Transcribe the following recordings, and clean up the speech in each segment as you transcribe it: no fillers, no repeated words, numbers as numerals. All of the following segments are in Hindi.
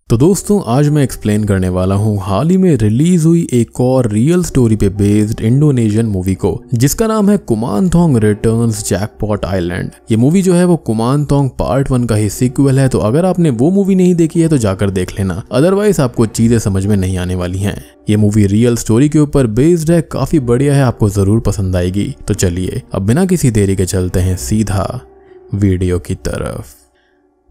तो दोस्तों आज मैं एक्सप्लेन करने वाला हूँ हाल ही में रिलीज हुई एक और रियल स्टोरी पे बेस्ड इंडोनेशियन मूवी को, जिसका नाम है कुमानथोंग रिटर्न्स जैकपॉट आइलैंड। ये मूवी जो है वो कुमानथोंग पार्ट 1 का ही सीक्वल है, तो अगर आपने वो मूवी नहीं देखी है तो जाकर देख लेना, अदरवाइज आपको चीजें समझ में नहीं आने वाली हैं। ये मूवी रियल स्टोरी के ऊपर बेस्ड है, काफी बढ़िया है, आपको जरूर पसंद आएगी। तो चलिए अब बिना किसी देरी के चलते हैं सीधा वीडियो की तरफ।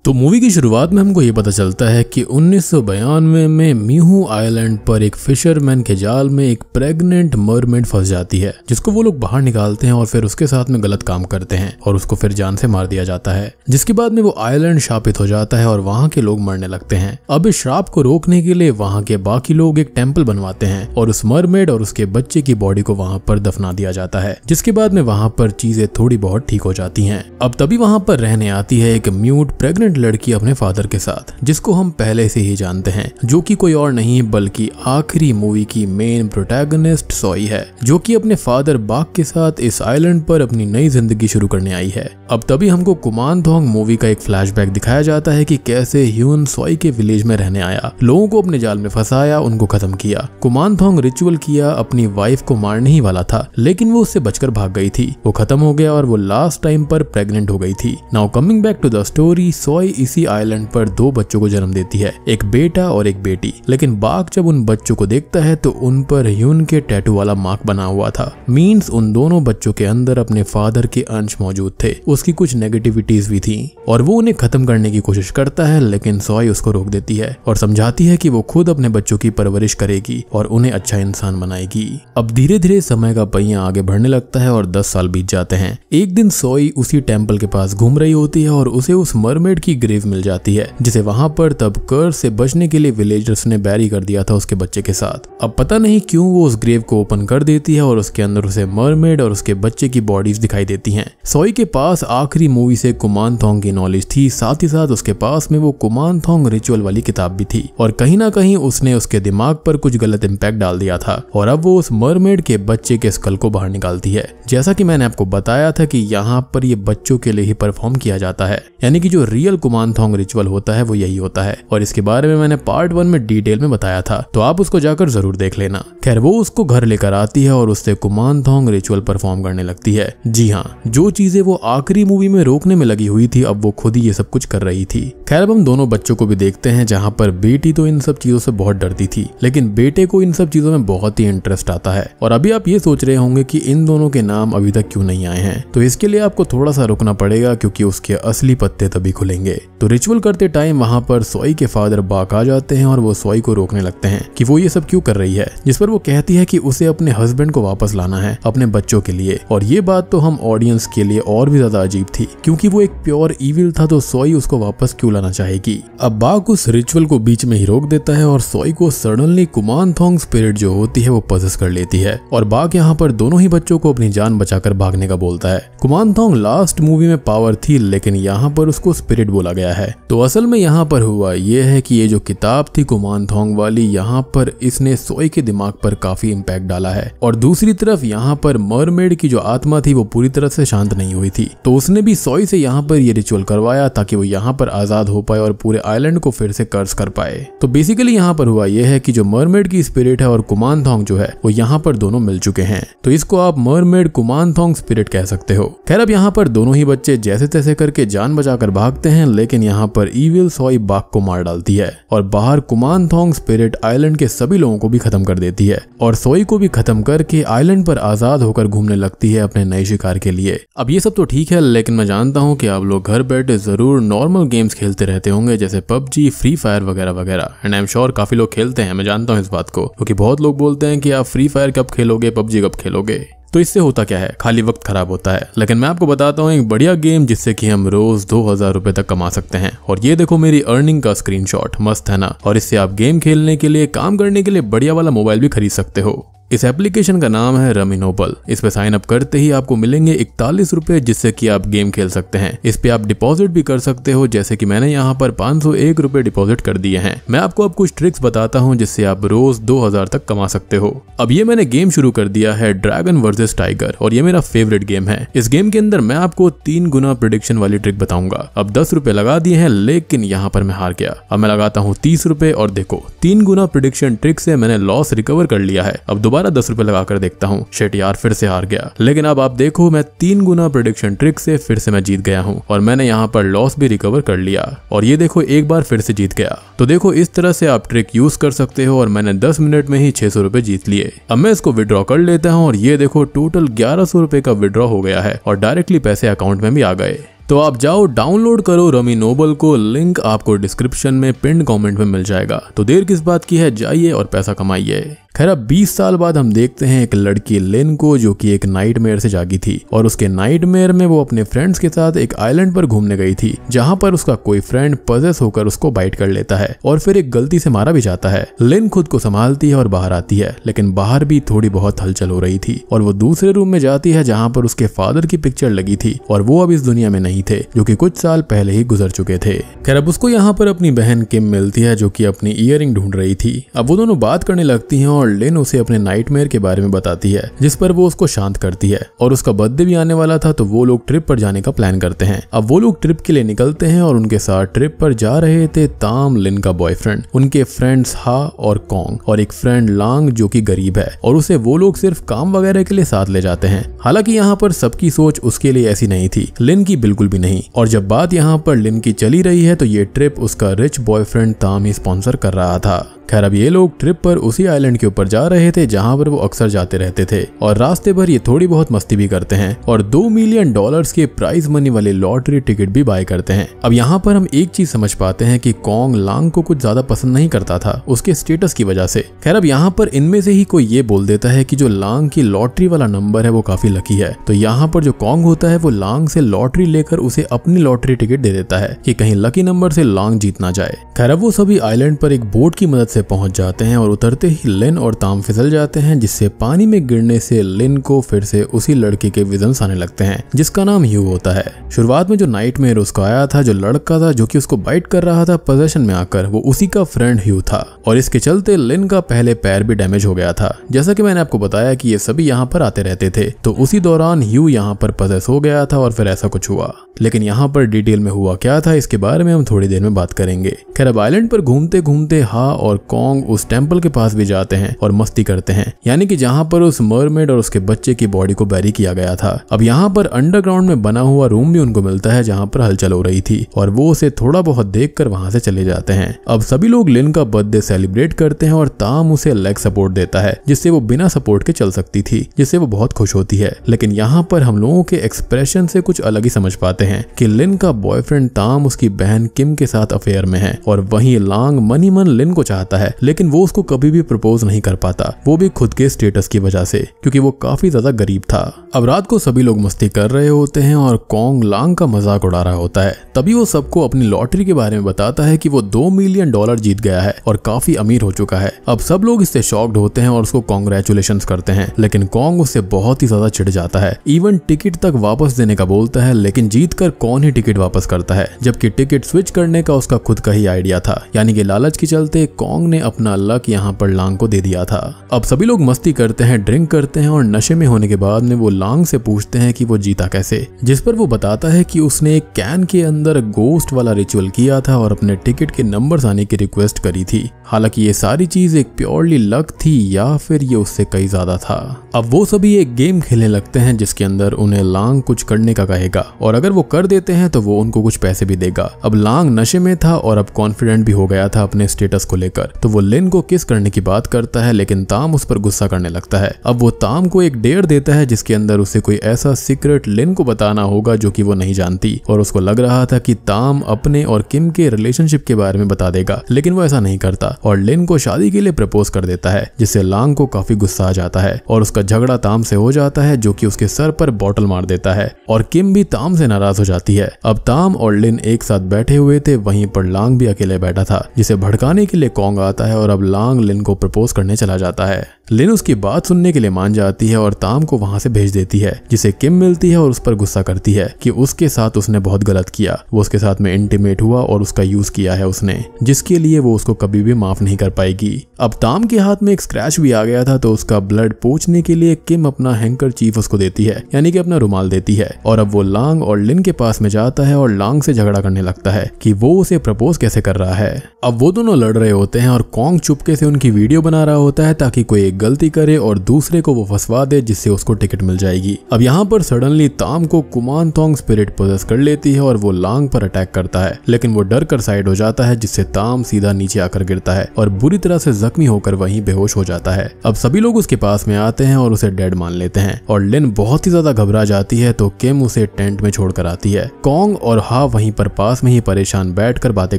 तो मूवी की शुरुआत में हमको ये पता चलता है कि 1992 में मीहू आइलैंड पर एक फिशरमैन के जाल में एक प्रेग्नेंट मरमेड फंस जाती है, जिसको वो लोग बाहर निकालते हैं और फिर उसके साथ में गलत काम करते हैं और उसको फिर जान से मार दिया जाता है। जिसके बाद में वो आइलैंड शापित हो जाता है और वहाँ के लोग मरने लगते हैं। अब इस श्राप को रोकने के लिए वहाँ के बाकी लोग एक टेम्पल बनवाते हैं और उस मरमेड और उसके बच्चे की बॉडी को वहाँ पर दफना दिया जाता है। जिसके बाद में वहाँ पर चीजें थोड़ी बहुत ठीक हो जाती हैं। अब तभी वहाँ पर रहने आती है एक म्यूट प्रेग्नेंट लड़की अपने फादर के साथ, जिसको हम पहले से ही जानते हैं, जो कि कोई और नहीं बल्कि आखिरी मूवी की मेन प्रोटैगनिस्ट सोई है, जो कि अपने फादर बाक के साथ इस आइलैंड पर अपनी नई जिंदगी शुरू करने आई है। अब तभी हमको कुमानथोंग मूवी का एक फ्लैशबैक दिखाया जाता है कि कैसे ह्यून सोई के विलेज में रहने आया, लोगों को अपने जाल में फंसाया, उनको खत्म किया। कुमानथोंग रिचुअल किया, अपनी वाइफ को मारने ही वाला था, लेकिन वो उससे बचकर भाग गई थी। वो खत्म हो गया और वो लास्ट टाइम पर प्रेग्नेंट हो गई थी। Now coming back to the story, सोई इसी आइलैंड पर 2 बच्चों को जन्म देती है, एक बेटा और एक बेटी। लेकिन बाक जब उन बच्चों को देखता है तो उन पर ह्यून के टैटू वाला मार्क बना हुआ था। मींस उन दोनों बच्चों के अंदर अपने फादर के अंश मौजूद थे, उसकी कुछ नेगेटिविटीज भी थी और वो उन्हें खत्म करने की कोशिश करता है, लेकिन सोई उसको रोक देती है और समझाती है कि वो खुद अपने बच्चों की परवरिश करेगी और उन्हें अच्छा इंसान बनाएगी। अब धीरे धीरे समय का पहिया आगे बढ़ने लगता है और 10 साल बीत जाते हैं। एक दिन सोई उसी टेम्पल के पास घूम रही होती है और उसे उस मरमेड की ग्रेव मिल जाती है, जिसे वहां पर तब कर्स से बचने के लिए विलेजर्स ने बैरी कर दिया था उसके बच्चे के साथ। अब पता नहीं क्यों वो उस ग्रेव को ओपन कर देती है और उसके अंदर उसे मरमेड और उसके बच्चे की बॉडीज दिखाई देती हैं। सोई के पास आखिरी मूवी से कुमानथोंग की नॉलेज थी, साथ ही साथ उसके पास में वो कुमानथोंग रिचुअल वाली किताब भी थी और कहीं ना कहीं उसने उसके दिमाग पर कुछ गलत इम्पैक्ट डाल दिया था और अब वो उस मरमेड के बच्चे के स्कल को बाहर निकालती है। जैसा कि मैंने आपको बताया था कि यहाँ पर ये बच्चों के लिए ही परफॉर्म किया जाता है, यानी कि जो रियल कुमानथोंग रिचुअल होता है वो यही होता है और इसके बारे में मैंने पार्ट 1 में डिटेल में बताया था, तो आप उसको जाकर जरूर देख लेना। खैर वो उसको घर लेकर आती है और उससे कुमानथोंग रिचुअल परफॉर्म करने लगती है। जी हाँ, जो चीजें वो आखिरी मूवी में रोकने में लगी हुई थी, अब वो खुद ही ये सब कुछ कर रही थी। खैर अब हम दोनों बच्चों को भी देखते हैं, जहाँ पर बेटी तो इन सब चीजों से बहुत डरती थी, लेकिन बेटे को इन सब चीजों में बहुत ही इंटरेस्ट आता है। और अभी आप ये सोच रहे होंगे कि इन दोनों के नाम अभी तक क्यों नहीं आए हैं, तो इसके लिए आपको थोड़ा सा रुकना पड़ेगा, क्योंकि उसके असली पत्ते तभी खुलेंगे। तो रिचुअल करते टाइम वहाँ पर सोई के फादर बाक आ जाते हैं और वो सोई को रोकने लगते हैं कि वो ये सब क्यों कर रही है, जिस पर वो कहती है कि उसे अपने हस्बैंड को वापस लाना है अपने बच्चों के लिए। और ये बात तो हम ऑडियंस के लिए और भी ज्यादा अजीब थी, क्योंकि वो एक प्योर इविल था, तो सोई उसको वापस क्यों लाना चाहेगी। अब बाक उस रिचुअल को बीच में ही रोक देता है और सोई को सडनली कुमानथोंग स्पिरिट जो होती है वो पजेस कर लेती है और बाक यहाँ पर दोनों ही बच्चों को अपनी जान बचाकर भागने का बोलता है। कुमानथोंग लास्ट मूवी में पावर थी, लेकिन यहाँ पर उसको स्पिरिट बोला गया है। तो असल में यहाँ पर हुआ यह है कि ये जो किताब थी कुमानथोंग वाली, यहाँ पर इसने सोई के दिमाग पर काफी इम्पैक्ट डाला है और दूसरी तरफ यहाँ पर मरमेड की जो आत्मा थी वो पूरी तरह से शांत नहीं हुई थी, तो उसने भी सोई से यहाँ पर ये रिचुअल करवाया ताकि वो यहाँ पर आजाद हो पाए और पूरे आइलैंड को फिर से कर्स कर पाए। तो बेसिकली यहाँ पर हुआ यह है कि जो मरमेड की स्पिरिट है और कुमानथोंग जो है वो यहाँ पर दोनों मिल चुके हैं, तो इसको आप मरमेड कुमानथोंग स्पिरिट कह सकते हो। खैर अब यहाँ पर दोनों ही बच्चे जैसे तैसे करके जान बचाकर भागते हैं, लेकिन यहाँ पर इविल सोई बाक को मार डालती है और बाहर कुमानथोंग स्पिरिट आइलैंड के सभी लोगों को भी खत्म कर देती है और सोई को भी खत्म करके आइलैंड पर आजाद होकर घूमने लगती है अपने नए शिकार के लिए। अब ये सब तो ठीक है, लेकिन मैं जानता हूँ कि आप लोग घर बैठे जरूर नॉर्मल गेम्स खेलते रहते होंगे, जैसे पबजी, फ्री फायर वगैरह वगैरह, एंड आई एम श्योर काफी लोग खेलते हैं, मैं जानता हूँ इस बात को, क्योंकि बहुत लोग बोलते हैं कि आप फ्री फायर कब खेलोगे, पबजी कब खेलोगे। तो इससे होता क्या है, खाली वक्त खराब होता है। लेकिन मैं आपको बताता हूँ एक बढ़िया गेम जिससे कि हम रोज 2000 रुपए तक कमा सकते हैं। और ये देखो मेरी अर्निंग का स्क्रीनशॉट, मस्त है ना। और इससे आप गेम खेलने के लिए, काम करने के लिए बढ़िया वाला मोबाइल भी खरीद सकते हो। इस एप्लीकेशन का नाम है रमी नोबल। इस पे साइन अप करते ही आपको मिलेंगे 41 रुपए, जिससे कि आप गेम खेल सकते हैं। इस पे आप डिपॉजिट भी कर सकते हो, जैसे कि मैंने यहाँ पर 501 रुपए डिपॉजिट कर दिए हैं। मैं आपको अब कुछ ट्रिक्स बताता हूँ जिससे आप रोज 2000 तक कमा सकते हो। अब ये मैंने गेम शुरू कर दिया है, ड्रैगन वर्सेस टाइगर, और ये मेरा फेवरेट गेम है। इस गेम के अंदर मैं आपको 3 गुना प्रेडिक्शन वाली ट्रिक बताऊंगा। अब 10 रुपए लगा दिए हैं, लेकिन यहाँ पर मैं हार गया। अब मैं लगाता हूँ 30 रुपए, और देखो 3 गुना प्रेडिक्शन ट्रिक से मैंने लॉस रिकवर कर लिया है। अब दोबारा 10 रुपए लगाकर देखता हूँ, शिट यार फिर से हार गया। लेकिन अब आप देखो, मैं 3 गुना प्रेडिक्शन ट्रिक से फिर से मैं जीत गया हूँ, और मैंने यहाँ पर लॉस भी रिकवर कर लिया। और ये देखो एक बार फिर से जीत गया। तो देखो इस तरह से आप ट्रिक यूज कर सकते हो, और मैंने 10 मिनट में ही 600 रुपए जीत लिए। अब मैं इसको विड्रॉ कर लेता हूँ, और ये देखो टोटल 1100 रुपए का विड्रॉ हो गया है, और डायरेक्टली पैसे अकाउंट में भी आ गए। तो आप जाओ डाउनलोड करो रमी नोबल को, लिंक आपको डिस्क्रिप्शन में पिन कमेंट में मिल जाएगा। तो देर किस बात की है, जाइए और पैसा कमाइए। खैर अब 20 साल बाद हम देखते हैं एक लड़की लिन को, जो कि एक नाइटमेयर से जागी थी, और उसके नाइटमेयर में वो अपने फ्रेंड्स के साथ एक आइलैंड पर घूमने गई थी, जहां पर उसका कोई फ्रेंड पजेस होकर उसको बाइट कर लेता है और फिर एक गलती से मारा भी जाता है। लिन खुद को संभालती है और बाहर आती है, लेकिन बाहर भी थोड़ी बहुत हलचल हो रही थी, और वो दूसरे रूम में जाती है जहाँ पर उसके फादर की पिक्चर लगी थी, और वो अब इस दुनिया में नहीं थे, जो कि कुछ साल पहले ही गुजर चुके थे। खैर अब उसको यहाँ पर अपनी बहन किम मिलती है, जो कि अपनी ईयरिंग ढूंढ रही थी। अब वो दोनों बात करने लगती हैं, और लिन उसे अपने नाइटमेयर के बारे में बताती है, जिस पर वो उसको शांत करती है। और उसका बर्थडे भी आने वाला था, तो वो लोग ट्रिप पर जाने का प्लान करते हैं। अब वो लोग ट्रिप के लिए निकलते हैं, और उनके साथ ट्रिप पर जा रहे थे ताम, लिन का बॉयफ्रेंड, उनके फ्रेंड्स हा और कॉन्ग, और एक फ्रेंड लांग जो कि गरीब है, और उसे वो लोग सिर्फ काम वगैरह के लिए साथ ले जाते हैं। हालांकि यहाँ पर सबकी सोच उसके लिए ऐसी नहीं थी, लिन की बिल्कुल भी नहीं। और जब बात यहाँ पर लिन की चली रही है, तो ये ट्रिप उसका रिच बॉयफ्रेंड ताम ही स्पॉन्सर कर रहा था। खैर अब ये लोग ट्रिप पर उसी आइलैंड के ऊपर जा रहे थे जहां पर वो अक्सर जाते रहते थे, और रास्ते भर ये थोड़ी बहुत मस्ती भी करते हैं, और $2 मिलियन के प्राइज मनी वाले लॉटरी टिकट भी बाय करते हैं। अब यहाँ पर हम एक चीज समझ पाते हैं कि कॉन्ग लांग को कुछ ज्यादा पसंद नहीं करता था, उसके स्टेटस की वजह से। खैर अब यहाँ पर इनमें से ही कोई ये बोल देता है कि जो लांग की लॉटरी वाला नंबर है वो काफी लकी है, तो यहाँ पर जो कॉन्ग होता है वो लांग से लॉटरी लेकर उसे अपनी लॉटरी टिकट दे देता है कि कहीं लकी नंबर से लांग जीत ना जाए। खैर अब वो सभी आइलैंड पर एक बोट की मदद से पहुंच जाते हैं, और उतरते ही लिन और ताम फिसल जाते हैं, जिससे पानी में गिरने से लिन को फिर से उसी लड़के के विजन्स आने लगते हैं, जिसका नाम ह्यू होता है। शुरुआत में जो नाइटमेयर उसको आया था, जो लड़का था जो कि उसको बाइट कर रहा था पोजेशन में आकर, वो उसी का फ्रेंड ह्यू था, और इसके चलते लिन का पहले पैर भी डैमेज हो गया था। जैसा कि मैंने आपको बताया कि ये सभी यहाँ पर आते रहते थे, तो उसी दौरान ह्यू यहाँ पर पजेस हो गया था, और फिर ऐसा कुछ हुआ। लेकिन यहाँ पर डिटेल में हुआ क्या था, इसके बारे में हम थोड़ी देर में बात करेंगे। खैर अब आइलैंड पर घूमते घूमते हा और कॉन्ग उस टेंपल के पास भी जाते हैं और मस्ती करते हैं, यानी कि जहाँ पर उस मरमेड और उसके बच्चे की बॉडी को बैरी किया गया था। अब यहाँ पर अंडरग्राउंड में बना हुआ रूम भी उनको मिलता है, जहाँ पर हलचल हो रही थी, और वो उसे थोड़ा बहुत देखकर वहां से चले जाते हैं। अब सभी लोग लिन का बर्थडे सेलिब्रेट करते हैं, और ताम उसे लेग सपोर्ट देता है, जिससे वो बिना सपोर्ट के चल सकती थी, जिससे वो बहुत खुश होती है। लेकिन यहाँ पर हम लोगों के एक्सप्रेशन से कुछ अलग ही समझ पाते हैं कि लिन का बॉयफ्रेंड ताम उसकी बहन किम के साथ अफेयर में है, और वहीं लांग मनी मन लिन को चाहता है, लेकिन वो उसको कभी भी प्रपोज नहीं कर पाता, वो भी खुद के स्टेटस की वजह से, क्योंकि वो काफी ज्यादा गरीब था। अब रात को सभी लोग मस्ती कर रहे होते हैं, और कॉन्ग लांग का मजाक उड़ा रहा होता है। तभी वो सबको अपनी लॉटरी के बारे में बताता है कि वो $2 मिलियन जीत गया है और काफी अमीर हो चुका है। अब सब लोग इससे शॉक्ड होते हैं और उसको कांग्रेचुलेशंस करते हैं, लेकिन कॉन्ग उससे बहुत ही ज्यादा चिढ़ जाता है, इवन टिकट तक वापस देने का बोलता है, लेकिन जीतकर कौन ही टिकट वापस करता है, जबकि टिकट स्विच करने का उसका खुद का ही आइडिया था। यानी कि लालच के चलते कॉन्ग ने अपना लक यहाँ पर लांग को दे दिया था। अब सभी लोग मस्ती करते हैं, ड्रिंक करते हैं, और नशे में होने के बाद में वो लांग से पूछते हैं कि वो जीता कैसे, जिस पर वो बताता है कि उसने एक कैन के अंदर गोस्ट वाला रिचुअल किया था और अपने टिकट के नंबर्स आने की रिक्वेस्ट करी थी। हालांकि ये सारी चीज एक प्योरली लक थी, या फिर ये उससे कई ज्यादा था। अब वो सभी एक गेम खेलने लगते हैं, जिसके अंदर उन्हें लांग कुछ करने का कहेगा, और अगर वो कर देते हैं तो वो उनको कुछ पैसे भी देगा। अब लांग नशे में था और अब कॉन्फिडेंट भी हो गया था अपने स्टेटस को लेकर, तो वो लिन को किस करने की बात करता है, लेकिन ताम उस पर गुस्सा करने लगता है। अब वो ताम को एक डेयर देता है, जिसके अंदर उसे कोई ऐसा सीक्रेट लिन को बताना होगा जो कि वो नहीं जानती, और उसको लग रहा था कि ताम अपने और किम के रिलेशनशिप के बारे में बता देगा, लेकिन वो ऐसा नहीं करता। और लिन को शादी के लिए प्रपोज कर देता है, जिससे लांग को काफी गुस्सा आ जाता है और उसका झगड़ा ताम से हो जाता है, जो कि उसके सर पर बॉटल मार देता है और किम भी ताम से नाराज हो जाती है। अब ताम और लिन एक साथ बैठे हुए थे, वहीं पर लांग भी अकेले बैठा था, जिसे भड़काने के लिए कॉन्ग आता है और अब लांग लिन को प्रपोज करने चला जाता है। लिन उसकी बात सुनने के लिए मान जाती है और ताम को वहां से भेज देती है, जिसे किम मिलती है और उस पर गुस्सा करती है कि उसके साथ उसने बहुत गलत किया, वो उसके साथ में इंटीमेट हुआ और उसका यूज किया है उसने, जिसके लिए वो उसको कभी भी माफ नहीं कर पाएगी। अब ताम के हाथ में एक स्क्रैच भी आ गया था, तो उसका ब्लड पोंछने के लिए किम अपना हैंकरचीफ उसको देती है, यानी कि अपना रुमाल देती है, और अब वो लांग और लिन के पास में जाता है और लांग से झगड़ा करने लगता है कि वो उसे प्रपोज कैसे कर रहा है। अब वो दोनों लड़ रहे होते हैं और कॉन्ग चुपके से उनकी वीडियो बना रहा होता है ताकि कोई एक गलती करे और दूसरे को वो फंसवा दे, जिससे उसको टिकट मिल जाएगी। अब यहाँ पर सडनली ताम को कुमानथोंग स्पिरिट पोजेस कर लेती है और वो लांग पर अटैक करता है, लेकिन वो डर कर साइड हो जाता है, जिससे ताम सीधा नीचे आकर गिरता है और बुरी तरह से जख्मी होकर वहीं बेहोश हो जाता है। अब सभी लोग उसके पास में आते हैं और उसे डेड मान लेते हैं और लिन बहुत ही ज्यादा घबरा जाती है, तो किम उसे टेंट में छोड़कर आती है। कॉन्ग और हा वहीं पर पास में ही परेशान बैठकर बातें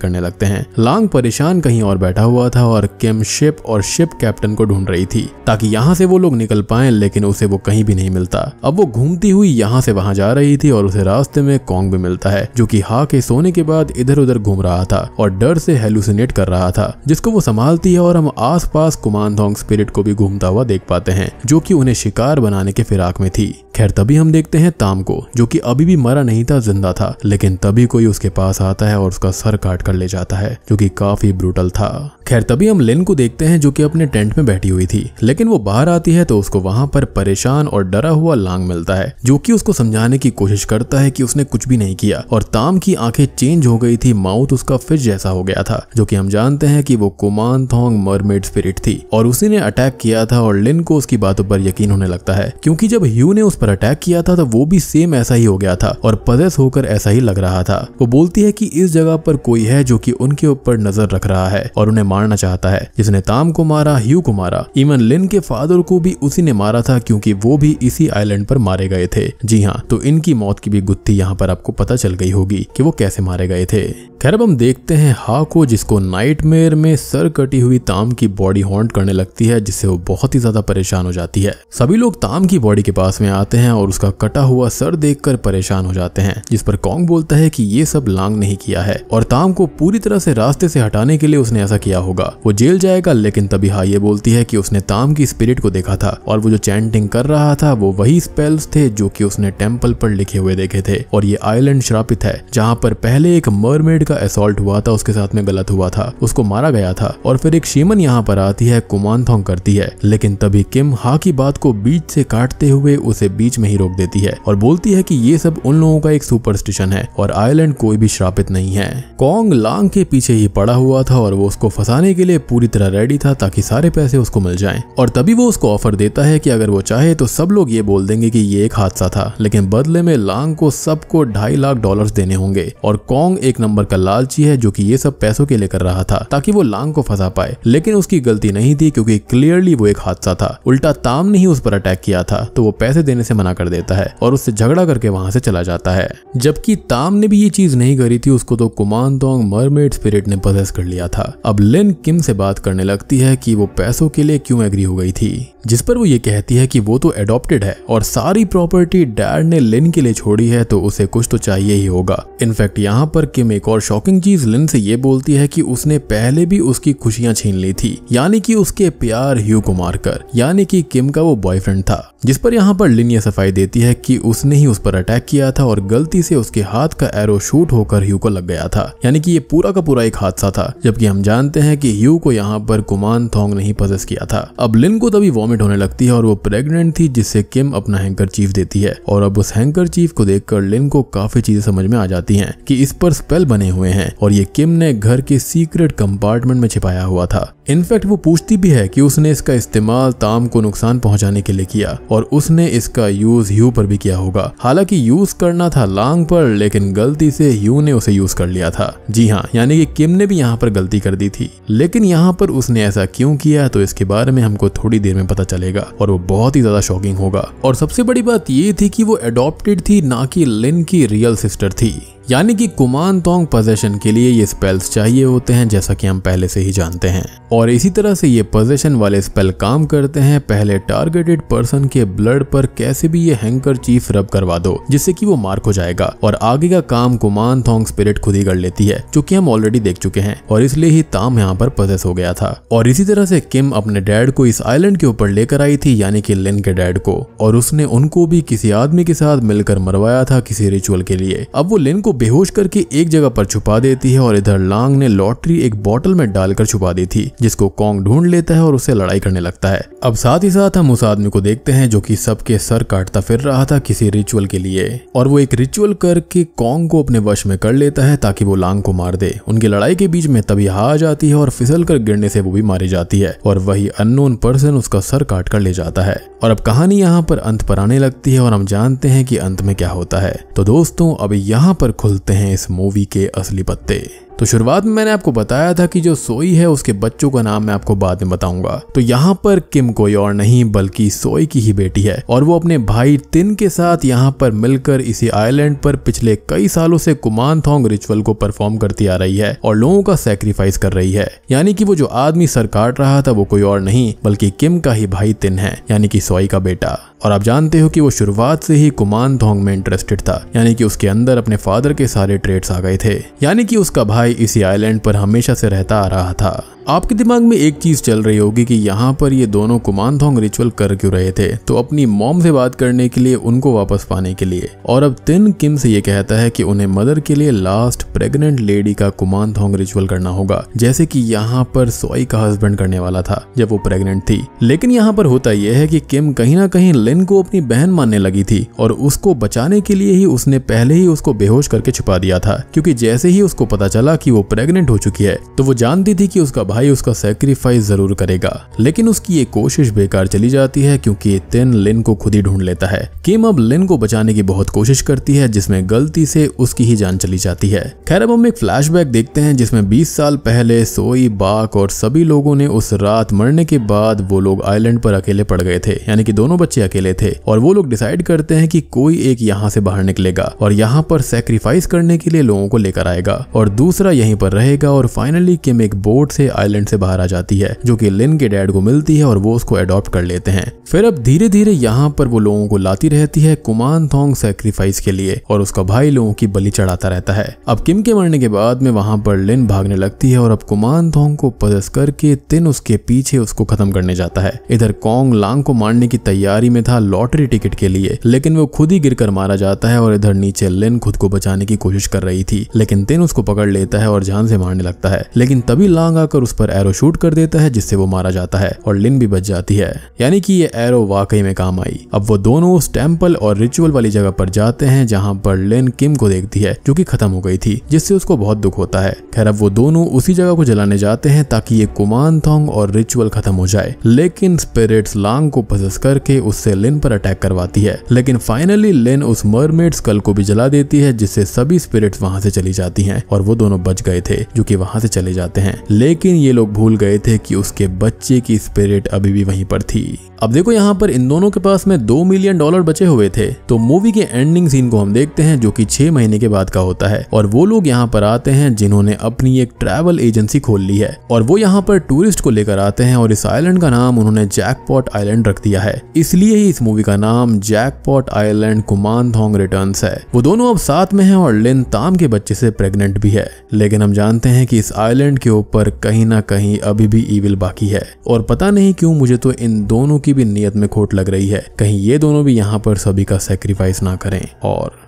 करने लगते हैं। लांग परेशान कहीं और बैठा हुआ था और किम शिप और शिप कैप्टन को ढूंढ रही थी ताकि यहाँ से वो लोग निकल पाएं, लेकिन उसे वो कहीं भी नहीं मिलता। अब वो घूमती हुई यहाँ से वहां जा रही थी और उसे रास्ते में कॉन्ग भी मिलता है, जो कि हा के सोने के बाद इधर उधर घूम रहा था और डर से हेलुसिनेट कर रहा था, जिसको वो संभालती है और हम आसपास कुमानथोंग स्पिरिट को भी घूमता हुआ देख पाते हैं, जो कि उन्हें शिकार बनाने के फिराक में थी। खैर तभी हम देखते हैं ताम को, जो कि अभी भी मरा नहीं था, जिंदा था, लेकिन तभी कोई उसके पास आता है और उसका सर काट कर ले जाता है, जो कि काफी ब्रूटल था। खैर तभी हम लिन को देखते हैं, जो कि अपने टेंट में बैठी हुई थी, लेकिन वो बाहर आती है तो उसको वहां पर परेशान और डरा हुआ लांग मिलता है, जो कि उसको समझाने की कोशिश करता है कि उसने कुछ भी नहीं किया और ताम की आंखें चेंज हो गई थी, माउथ उसका फिश जैसा हो गया था, जो कि हम जानते हैं कि वो कुमानथोंग मरमेड स्पिरिट थी और उसी ने अटैक किया था। और लिन को उसकी बातों पर यकीन होने लगता है, क्योंकि जब ह्यू ने उस पर अटैक किया था तो वो भी सेम ऐसा ही हो गया था और पजेस होकर ऐसा ही लग रहा था। वो बोलती है कि इस जगह पर कोई है जो कि उनके ऊपर नजर रख रहा है और उन्हें मारना चाहता है। जिसने ताम को मारा, ह्यू को मारा, इवन लिन के फादर को भी उसी ने मारा था, क्योंकि वो भी इसी आइलैंड पर मारे गए थे। जी हाँ, तो इनकी मौत की भी गुत्थी यहाँ पर आपको पता चल गई होगी कि वो कैसे मारे गए थे। खैर अब हम देखते हैं हा को, जिसको नाइटमेयर में सर कटी हुई ताम की बॉडी हॉन्ट करने लगती है, जिससे वो बहुत ही ज्यादा परेशान हो जाती है। सभी लोग ताम की बॉडी के पास में आते हैं और उसका कटा हुआ सर देखकर परेशान हो जाते हैं, जिस पर कॉन्ग बोलता है कि ये सब लांग नहीं किया है और ताम को पूरी तरह से रास्ते से हटाने के लिए उसने ऐसा किया होगा, वो जेल जाएगा। लेकिन तभी हा ये बोलती है कि उसने ताम की स्पिरिट को देखा था और वो जो चैंटिंग कर रहा था वो वही स्पेल्स थे जो कि उसने टेम्पल पर लिखे हुए देखे थे। और ये आइलैंड श्रापित है, जहाँ पर पहले एक मरमेड का असॉल्ट हुआ था, उसके साथ में गलत हुआ था, उसको मारा गया था और फिर एक शेमन यहाँ पर आती है, कुमानथोंग करती है। लेकिन तभी किम हा की बात को बीच से काटते हुए उसे बीच में ही रोक देती है और बोलती है कि ये सब उन लोगों का एक सुपरस्टिशन है और आइलैंड कोई भी श्रापित नहीं है। कॉन्ग लांग के पीछे ही पड़ा हुआ था और वो उसको फंसाने के लिए पूरी तरह रेडी था ताकि सारे पैसे उसको मिल जाएं। और तभी वो उसको ऑफर देता है कि अगर वो चाहे तो सब लोग ये बोल देंगे कि ये एक हादसा था, लेकिन बदले में लांग को सबको $2.5 लाख देने होंगे। और कॉन्ग एक नंबर का लालची है, जो कि ये सब पैसों के लिए कर रहा था ताकि वो लांग को फंसा पाए, लेकिन उसकी गलती नहीं थी, क्योंकि क्लियरली वो एक हादसा था। उल्टा ताम ने ही उस पर अटैक किया था, तो वो पैसे देने से मना कर देता है और उससे झगड़ा करके वहां से चला जाता है। जबकि ताम ने भी ये चीज नहीं करी थी, उसको तो कुमानथोंग मरमेड स्पिरिट ने पजेस कर लिया था। अब लिन किम से बात करने लगती है कि वो पैसों के लिए क्यों एग्री हो गई थी, जिस पर वो ये कहती है कि वो तो एडॉप्टेड है और सारी प्रॉपर्टी डैड ने लिन के लिए छोड़ी है, तो उसे कुछ तो चाहिए ही होगा। इनफैक्ट यहाँ पर किम एक और शॉकिंग चीज लिन से ये बोलती है कि उसने पहले भी उसकी खुशियां छीन ली थी, यानी कि उसके प्यार ह्यू को मारकर, यानी कि किम का वो बॉयफ्रेंड था। जिस पर यहाँ पर लिन ये सफाई देती है कि उसने ही उस पर अटैक किया था और गलती से उसके हाथ का एरो शूट होकर ह्यू को लग गया था, यानी कि ये पूरा का पूरा एक हादसा था। जबकि हम जानते हैं कि ह्यू को यहाँ पर कुमानथोंग ने ही पजेस किया था। अब लिन को तभी वॉमिट होने लगती है और वो प्रेग्नेंट थी, जिससे किम अपना हैंकरचीफ देती है और अब उस हैंकरचीफ को देखकर लिन को काफी चीजें समझ में आ जाती हैं कि इस पर स्पेल बने हुए हैं और ये किम ने घर के सीक्रेट कंपार्टमेंट में छिपाया हुआ था। इनफैक्ट वो पूछती भी है कि उसने इसका इस्तेमाल ताम को नुकसान पहुंचाने के लिए किया और उसने इसका यूज ह्यू पर भी किया होगा। हालांकि यूज करना था लांग पर, लेकिन गलती से ह्यू ने उसे यूज कर लिया था। जी हाँ, यानी कि किम ने भी यहाँ पर गलती कर दी थी, लेकिन यहाँ पर उसने ऐसा क्यों किया तो इसके बारे में हमको थोड़ी देर में पता चलेगा और वो बहुत ही ज्यादा शॉकिंग होगा। और सबसे बड़ी बात ये थी कि वो एडॉप्टेड थी, ना कि लिन की रियल सिस्टर थी। यानी कि कुमानथोंग पोजेशन के लिए ये स्पेल्स चाहिए होते हैं, जैसा कि हम पहले से ही जानते हैं। और इसी तरह से ये पोजेशन वाले स्पेल काम करते हैं, पहले टारगेटेड पर्सन के ब्लड पर कैसे भी ये हैंकरचीफ रब करवा दो जिससे कि वो मार्क हो जाएगा, और आगे का काम कुमानथोंग स्पिरिट खुद ही कर लेती है, जो कि हम ऑलरेडी देख चुके हैं, और इसलिए ही ताम यहाँ पर पोजेस हो गया था। और इसी तरह से किम अपने डैड को इस आइलैंड के ऊपर लेकर आई थी, यानी कि लिन के डैड को, और उसने उनको भी किसी आदमी के साथ मिलकर मरवाया था किसी रिचुअल के लिए। अब वो लिन को बेहोश करके एक जगह पर छुपा देती है, और इधर लांग ने लॉटरी एक बोतल में डालकर छुपा दी थी, जिसको कॉन्ग ढूंढ लेता है और उससे लड़ाई करने लगता है। अब साथ ही साथ हम उस आदमी को देखते हैं जो कि सबके सर काटता फिर रहा था किसी रिचुअल के लिए, और वो एक रिचुअल करके कॉन्ग को अपने वश में कर लेता है ताकि वो लांग को मार दे। उनकी लड़ाई के बीच में तभी आ जाती है और फिसल कर गिरने से वो भी मारी जाती है, और वही अननोन पर्सन उसका सर काट कर ले जाता है। और अब कहानी यहाँ पर अंत पर आने लगती है, और हम जानते हैं कि अंत में क्या होता है। तो दोस्तों अब यहाँ पर खुलते हैं इस मूवी के असली पत्ते। तो शुरुआत में मैंने आपको बताया था कि जो सोई है उसके बच्चों का नाम मैं आपको बाद में बताऊंगा। तो यहाँ पर किम कोई और नहीं बल्कि सोई की ही बेटी है, और वो अपने भाई तिन के साथ यहाँ पर मिलकर इसी आइलैंड पर पिछले कई सालों से कुमानथोंग रिचुअल को परफॉर्म करती आ रही है और लोगों का सैक्रिफाइस कर रही है। यानी कि वो जो आदमी सर काट रहा था वो कोई और नहीं बल्कि किम का ही भाई तिन है, यानी कि सोई का बेटा। और आप जानते हो कि वो शुरुआत से ही कुमानथोंग में इंटरेस्टेड था, यानी कि उसके अंदर अपने फादर के सारे ट्रेड्स आ गए थे, यानी कि उसका भाई इसी आइलैंड पर हमेशा से रहता आ रहा था। आपके दिमाग में एक चीज चल रही होगी कि यहाँ पर ये दोनों कुमानथोंग रिचुअल कर क्यों रहे थे, तो अपनी मॉम से बात करने के लिए, उनको वापस पाने के लिए। और अब तिन किम से ये कहता है कि उन्हें मदर के लिए लास्ट प्रेग्नेंट लेडी का कुमानथोंग रिचुअल करना होगा, जैसे कि यहाँ पर सोई का हस्बैंड करने वाला था जब वो प्रेग्नेंट थी। लेकिन यहाँ पर होता यह है कि किम कहीं ना कहीं लिन को अपनी बहन मानने लगी थी, और उसको बचाने के लिए ही उसने पहले ही उसको बेहोश करके छुपा दिया था, क्योंकि जैसे ही उसको पता चला कि वो प्रेग्नेंट हो चुकी है तो वो जानती थी कि उसका भाई उसका सैक्रिफाइस जरूर करेगा। लेकिन उसकी ये कोशिश बेकार चली जाती है, क्योंकि तिन लिन को खुद ही ढूंढ लेता है। किम अब लिन को बचाने की बहुत कोशिश करती है, जिसमें गलती से उसकी ही जान चली जाती है। खैर अब हम एक फ्लैशबैक देखते हैं जिसमें 20 साल पहले सोई, बाक और सभी लोगों ने उस रात मरने के बाद वो लोग आइलैंड पर अकेले पड़ गए थे, यानी कि दोनों बच्चे अकेले थे, और वो लोग डिसाइड करते हैं कि कोई एक यहाँ से बाहर निकलेगा और यहाँ पर सैक्रिफाइस करने के लिए लोगों को लेकर आएगा, और दूसरा यहीं पर रहेगा। और फाइनली किम एक बोट से आइलैंड से बाहर आ जाती है, जो कि लिन के डैड को मिलती है, और वो उसको अडॉप्ट कर लेते हैं। फिर अब धीरे धीरे यहाँ पर वो लोगों को लाती रहती है कुमानथोंग सैक्रिफाइस के लिए, और उसका भाई लोगों की बलि चढ़ाता रहता है। अब किम के मरने के बाद में वहां पर लिन भागने लगती है, और अब कुमानथोंग को पदस करके तिन उसके पीछे उसको खत्म करने जाता है। इधर कॉन्ग लांग को मारने की तैयारी में था लॉटरी टिकट के लिए, लेकिन वो खुद ही गिरकर मारा जाता है। और इधर नीचे लिन खुद को बचाने की कोशिश कर रही थी, लेकिन तिन उसको पकड़ लेता है और जान से मारने लगता है। लेकिन तभी लांग आकर उस पर एरो शूट कर देता है, जिससे वो मारा जाता है और लिन भी बच जाती है। यानी कि ये एरो वाकई में काम आई। अब वो दोनों उस टेंपल और रिचुअल वाली जगह पर जाते हैं, जहां पर लिन किम को देखती है जो कि खत्म हो गई थी, जिससे उसको बहुत दुख होता है। खैर अब वो दोनों उसी जगह को जलाने जाते हैं ताकि ये कुमानथोंग और रिचुअल खत्म हो जाए, लेकिन स्पिरिट्स लांग को पसस करके उससे लिन पर अटैक करवाती है। लेकिन फाइनली लिन उस मरमेड स्कल को भी जला देती है, जिससे सभी स्पिरिट्स वहां से चली जाती हैं, और वो दोनों बच गए थे जो कि वहां से चले जाते हैं। लेकिन ये लोग भूल गए थे कि उसके बच्चे की स्पिरिट अभी भी वहीं पर थी। अब देखो यहाँ पर इन दोनों के पास में $2 मिलियन बचे हुए थे। तो मूवी के एंडिंग सीन को हम देखते हैं, जो कि 6 महीने के बाद का होता है, और वो लोग यहाँ पर आते हैं जिन्होंने अपनी एक ट्रैवल एजेंसी खोल ली है, और वो यहाँ पर टूरिस्ट को लेकर आते हैं, और इस आइलैंड का नाम उन्होंने जैकपॉट आइलैंड रख दिया है। इसलिए ही इस मूवी का नाम जैकपॉट आइलैंड कुमानथोंग रिटर्न्स है। वो दोनों अब साथ में हैं, और लिन ताम के बच्चे से प्रेग्नेंट भी है। लेकिन हम जानते हैं कि इस आइलैंड के ऊपर कहीं ना कहीं अभी भी ईविल बाकी है, और पता नहीं क्यों मुझे तो इन दोनों की भी नियत में खोट लग रही है, कहीं ये दोनों भी यहाँ पर सभी का सैक्रिफाइस ना करें। और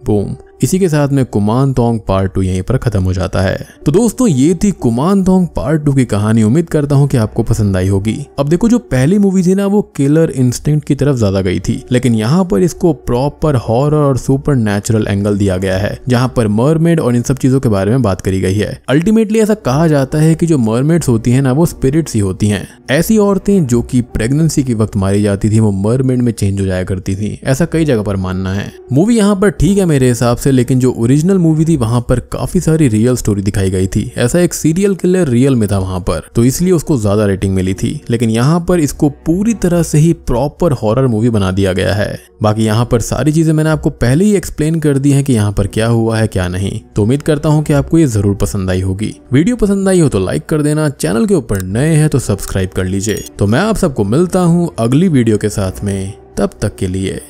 बूम, इसी के साथ में कुमानथोंग पार्ट 2 यहीं पर खत्म हो जाता है। तो दोस्तों ये थी कुमानथोंग पार्ट 2 की कहानी। उम्मीद करता हूँ कि आपको पसंद आई होगी। अब देखो जो पहली मूवी थी ना वो किलर इंस्टिंक्ट की तरफ ज्यादा गई थी, लेकिन यहाँ पर इसको प्रॉपर हॉरर और सुपर नेचुरल एंगल दिया गया है, जहाँ पर मरमेड और इन सब चीजों के बारे में बात करी गई है। अल्टीमेटली ऐसा कहा जाता है कि जो मरमेड्स होती है ना वो स्पिरिट्स ही होती है। ऐसी औरतें जो की प्रेगनेंसी के वक्त मारी जाती थी वो मरमेड में चेंज हो जाया करती थी, ऐसा कई जगह पर मानना है। मूवी यहाँ पर ठीक है मेरे हिसाब से, से, लेकिन जो ओरिजिनल मूवी थी वहां पर काफी सारी रियल स्टोरी दिखाई गई थी। ऐसा एक सीरियल किलर रियल में था वहां पर, तो इसलिए उसको ज्यादा रेटिंग मिली थी। लेकिन यहाँ पर इसको पूरी तरह से ही प्रॉपर हॉरर मूवी बना दिया गया है। बाकी यहाँ पर सारी चीजें मैंने आपको पहले ही एक्सप्लेन कर दी है कि यहाँ पर क्या हुआ है क्या नहीं। तो उम्मीद करता हूँ कि आपको ये जरूर पसंद आई होगी। वीडियो पसंद आई हो तो लाइक कर देना, चैनल के ऊपर नए हैं तो सब्सक्राइब कर लीजिए। तो मैं आप सबको मिलता हूँ अगली वीडियो के साथ में, तब तक के लिए